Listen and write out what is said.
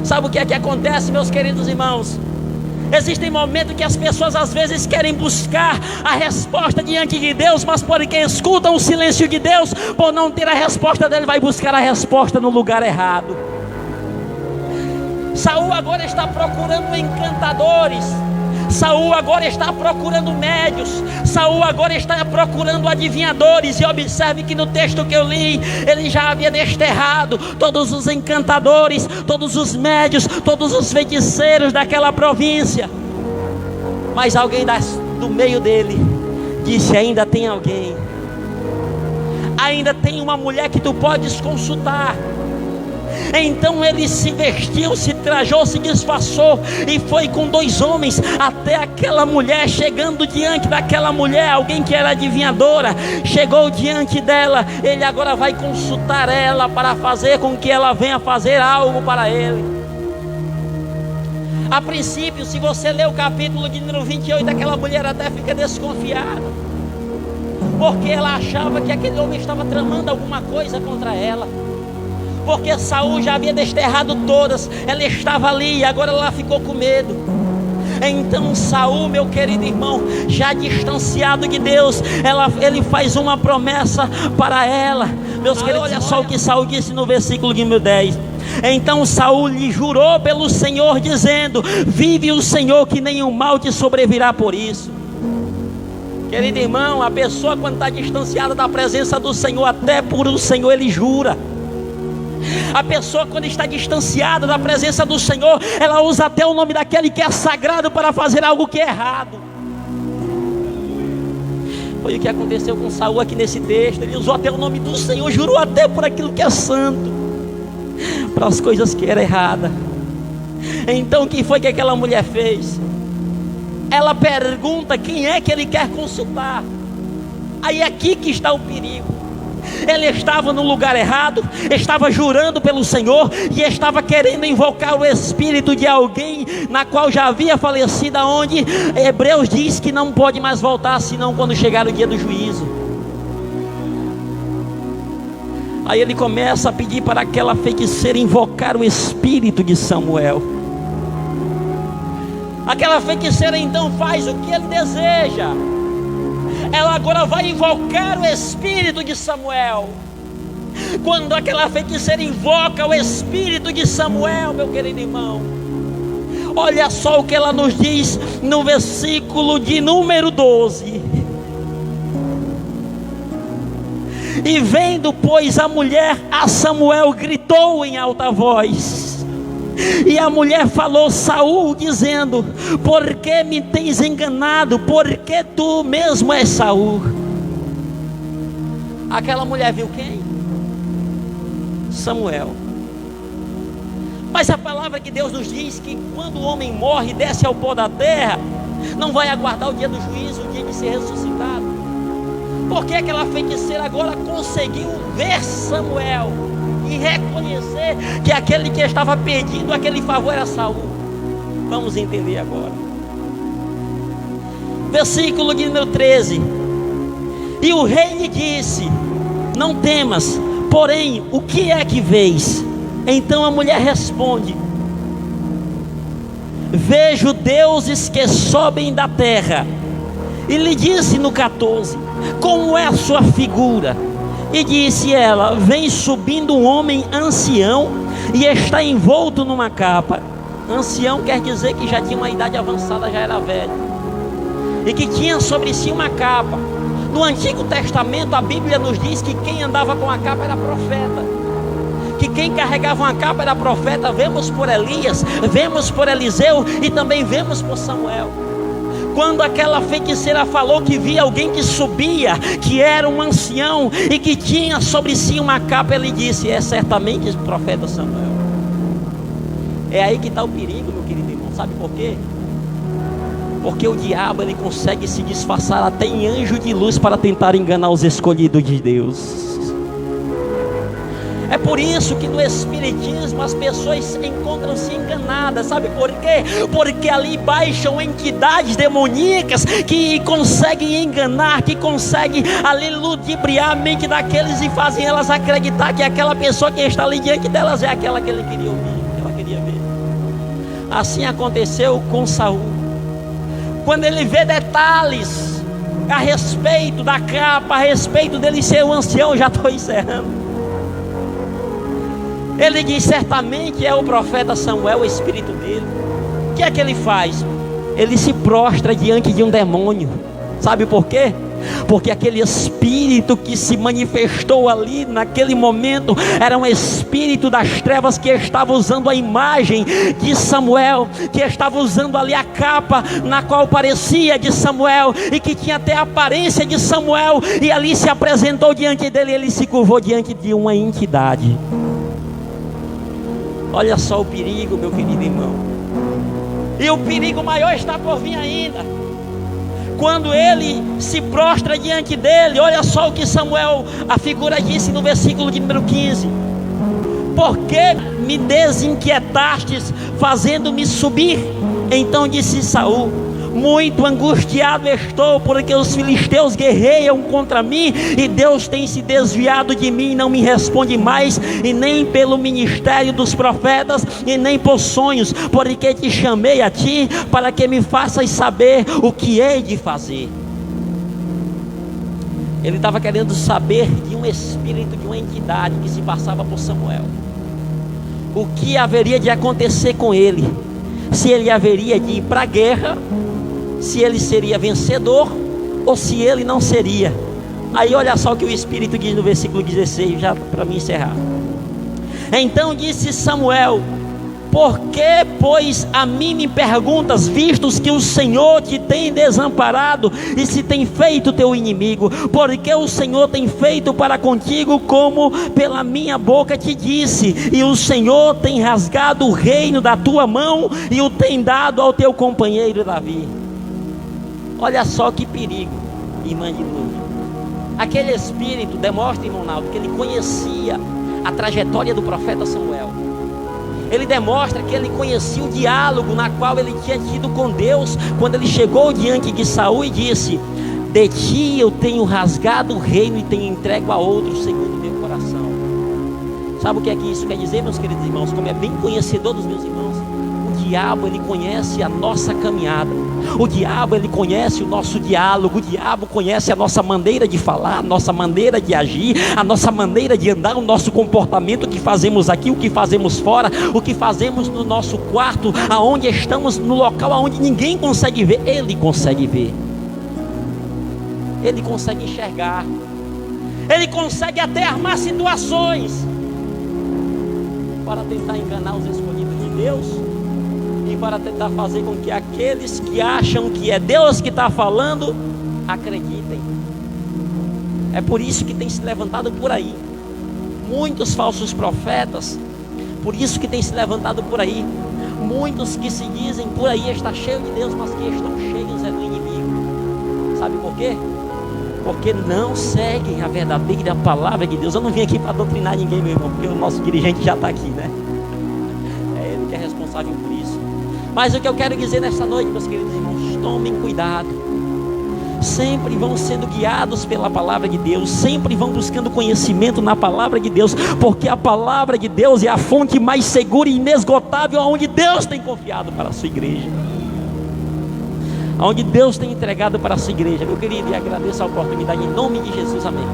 Sabe o que é que acontece, meus queridos irmãos? Existem momentos que as pessoas às vezes querem buscar a resposta diante de Deus, mas porque escutam o silêncio de Deus, por não ter a resposta dele, vai buscar a resposta no lugar errado. Saul agora está procurando encantadores, Saul agora está procurando médios, Saul agora está procurando adivinhadores. E observe que no texto que eu li, ele já havia desterrado todos os encantadores, todos os médios, todos os feiticeiros daquela província. Mas alguém do meio dele disse: ainda tem alguém, ainda tem uma mulher que tu podes consultar. Então ele se vestiu, se trajou, se disfarçou e foi com 2 homens até aquela mulher. Chegando diante daquela mulher, alguém que era adivinhadora, chegou diante dela. Ele agora vai consultar ela para fazer com que ela venha fazer algo para ele. A princípio, se você ler o capítulo de número 28, aquela mulher até fica desconfiada, porque ela achava que aquele homem estava tramando alguma coisa contra ela. Porque Saul já havia desterrado todas, ela estava ali e agora ela ficou com medo. Então Saul, meu querido irmão, já distanciado de Deus, ele faz uma promessa para ela. Meus queridos, olha só o que Saul disse no versículo de número 10. Então Saul lhe jurou pelo Senhor, dizendo: vive o Senhor, que nenhum mal te sobrevirá por isso. Querido irmão, a pessoa quando está distanciada da presença do Senhor, até por o Senhor ele jura. A pessoa quando está distanciada da presença do Senhor, ela usa até o nome daquele que é sagrado para fazer algo que é errado. Foi o que aconteceu com Saul aqui nesse texto. Ele usou até o nome do Senhor, jurou até por aquilo que é santo, para as coisas que eram erradas. Então o que foi que aquela mulher fez? Ela pergunta quem é que ele quer consultar. Aí é aqui que está o perigo. Ele estava no lugar errado, estava jurando pelo Senhor e estava querendo invocar o espírito de alguém na qual já havia falecido, onde Hebreus diz que não pode mais voltar senão quando chegar o dia do juízo. Aí ele começa a pedir para aquela feiticeira invocar o espírito de Samuel. Aquela feiticeira então faz o que ele deseja. Ela agora vai invocar o espírito de Samuel. Quando aquela feiticeira invoca o espírito de Samuel, meu querido irmão, olha só o que ela nos diz no versículo de número 12. E vendo, pois, a mulher a Samuel, gritou em alta voz. E a mulher falou Saul, dizendo: por que me tens enganado? Porque tu mesmo és Saul. Aquela mulher viu quem? Samuel. Mas a palavra de Deus nos diz que quando o homem morre e desce ao pó da terra, não vai aguardar o dia do juízo, o dia de ser ressuscitado. Porque aquela feiticeira agora conseguiu ver Samuel e reconhecer que aquele que estava pedindo aquele favor era Saul. Vamos entender agora. Versículo de número 13. E o rei lhe disse: não temas, porém, o que é que vês? Então a mulher responde: vejo deuses que sobem da terra. E lhe disse no 14: como é a sua figura? E disse ela: vem subindo um homem ancião e está envolto numa capa. Ancião quer dizer que já tinha uma idade avançada, já era velho, e que tinha sobre si uma capa. No Antigo Testamento a Bíblia nos diz que quem andava com a capa era profeta, que quem carregava uma capa era profeta. Vemos por Elias, vemos por Eliseu e também vemos por Samuel. Quando aquela feiticeira falou que via alguém que subia, que era um ancião e que tinha sobre si uma capa, ele disse: é certamente o profeta Samuel. É aí que está o perigo, meu querido irmão. Sabe por quê? Porque o diabo ele consegue se disfarçar até em anjo de luz para tentar enganar os escolhidos de Deus. É por isso que no Espírito espiritismo as pessoas encontram-se enganadas. Sabe por quê? Porque ali baixam entidades demoníacas que conseguem enganar, que conseguem ali ludibriar a mente daqueles e fazem elas acreditar que aquela pessoa que está ali diante delas é aquela que ele queria ouvir, que ela queria ver. Assim aconteceu com Saul. Quando ele vê detalhes a respeito da capa, a respeito dele ser um ancião, já estou encerrando, ele diz: certamente é o profeta Samuel, o espírito dele. O que é que ele faz? Ele se prostra diante de um demônio. Sabe por quê? Porque aquele espírito que se manifestou ali naquele momento era um espírito das trevas que estava usando a imagem de Samuel, que estava usando ali a capa na qual parecia de Samuel e que tinha até a aparência de Samuel, e ali se apresentou diante dele e ele se curvou diante de uma entidade. Olha só o perigo, meu querido irmão. E o perigo maior está por vir ainda. Quando ele se prostra diante dele, olha só o que Samuel, a figura, disse no versículo de número 15: por que me desinquietastes, fazendo-me subir? Então disse Saul: muito angustiado estou, porque os filisteus guerreiam contra mim, e Deus tem se desviado de mim e não me responde mais, e nem pelo ministério dos profetas, e nem por sonhos, porque te chamei a ti, para que me faças saber o que hei de fazer. Ele estava querendo saber de um espírito, de uma entidade que se passava por Samuel, o que haveria de acontecer com ele, se ele haveria de ir para a guerra, se ele seria vencedor ou se ele não seria. Aí olha só o que o Espírito diz no versículo 16, já para me encerrar. Então disse Samuel: por que, pois, a mim me perguntas, vistos que o Senhor te tem desamparado e se tem feito teu inimigo? Porque o Senhor tem feito para contigo como pela minha boca te disse, e o Senhor tem rasgado o reino da tua mão e o tem dado ao teu companheiro Davi. Olha só que perigo, irmã de luz. Aquele espírito demonstra, irmão Naldo, que ele conhecia a trajetória do profeta Samuel. Ele demonstra que ele conhecia o diálogo na qual ele tinha tido com Deus, quando ele chegou diante de Saul e disse: de ti eu tenho rasgado o reino e tenho entregue a outro segundo o meu coração. Sabe o que é que isso quer dizer, meus queridos irmãos? Como é bem conhecedor dos meus irmãos, o diabo, ele conhece a nossa caminhada. O diabo, ele conhece o nosso diálogo. O diabo conhece a nossa maneira de falar, a nossa maneira de agir, a nossa maneira de andar, o nosso comportamento, o que fazemos aqui, o que fazemos fora, o que fazemos no nosso quarto, aonde estamos, no local aonde ninguém consegue ver. Ele consegue ver, ele consegue enxergar, ele consegue até armar situações para tentar enganar os escolhidos de Deus e para tentar fazer com que aqueles que acham que é Deus que está falando acreditem. É por isso que tem se levantado por aí muitos falsos profetas. Por isso que tem se levantado por aí muitos que se dizem por aí estar cheio de Deus, mas que estão cheios do inimigo. Sabe por quê? Porque não seguem a verdadeira palavra de Deus. Eu não vim aqui para doutrinar ninguém, meu irmão, porque o nosso dirigente já está aqui, né? É ele que é responsável por isso. Mas o que eu quero dizer nesta noite, meus queridos irmãos, tomem cuidado. Sempre vão sendo guiados pela palavra de Deus, sempre vão buscando conhecimento na palavra de Deus, porque a palavra de Deus é a fonte mais segura e inesgotável, aonde Deus tem confiado para a sua igreja, aonde Deus tem entregado para a sua igreja. Meu querido, e agradeço a oportunidade em nome de Jesus, amém.